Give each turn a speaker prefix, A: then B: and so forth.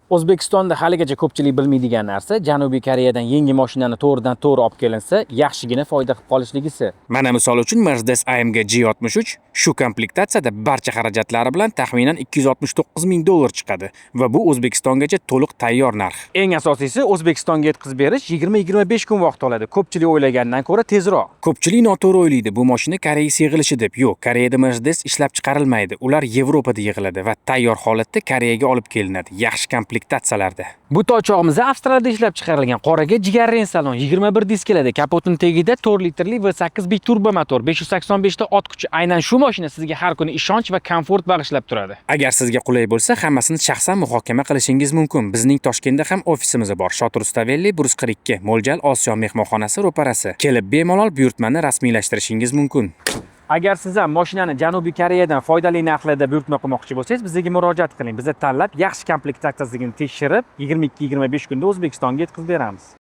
A: O'zbekistonda haligacha ko'pchilik bilmaydigan narsa Janubiy Koreyadan yangi mashinani to'g'ridan-to'g'ri olib kelinsa, yaxshigina foyda qilib qolishligisi.
B: Mana misol uchun Mercedes AMG G63 shu komplektatsiyada barcha xarajatlari bilan taxminan $269,000 chiqadi va bu O'zbekistongacha to'liq tayyor narx.
A: Eng asosiysi O'zbekistonga yetkazib berish 20-25 kun vaqt oladi. Ko'pchilik o'ylagandan ko'ra tezroq.
B: Ko'pchilik noto'g'ri o'ylaydi, bu mashina Koreyaga yig'ilishi deb. Yo'q, Koreyada Mercedes ishlab chiqarilmaydi. Ular Yevropada yig'iladi va tayyor holatda Koreyaga olib kelinadi. Yaxshi komplektatsiyalarda.
A: Bu tochog'imiz Avstraliyada ishlab chiqarilgan qoraga jigarrang salon 21 disk keladi. Kapotning tagida 4 litrli V8 bit turbo motor, 585 ta ot kuchi. Aynan shu mashina sizga har kuni ishonch va komfort bag'ishlab turadi.
B: Agar sizga qulay bo'lsa, hammasini shaxsan muhokama qilishingiz mumkin. Bizning Toshkentda ham ofisimiz bor. Shotir Rustavelli 142, Mo'ljal Osiyo mehmonxonasi ro'parasi. Kelib bemalol buyurtmani rasmiylashtirishingiz mumkin.
A: Agar siz ham mashinani Janubiy Koreyadan foydali narxlarda buyurtma qilmoqchi bo'lsangiz, bizga murojaat qiling. Biz tanlab, yaxshi komplektatsiyasini tekshirib, 22-25 kunda O'zbekistonga yetkazib beramiz.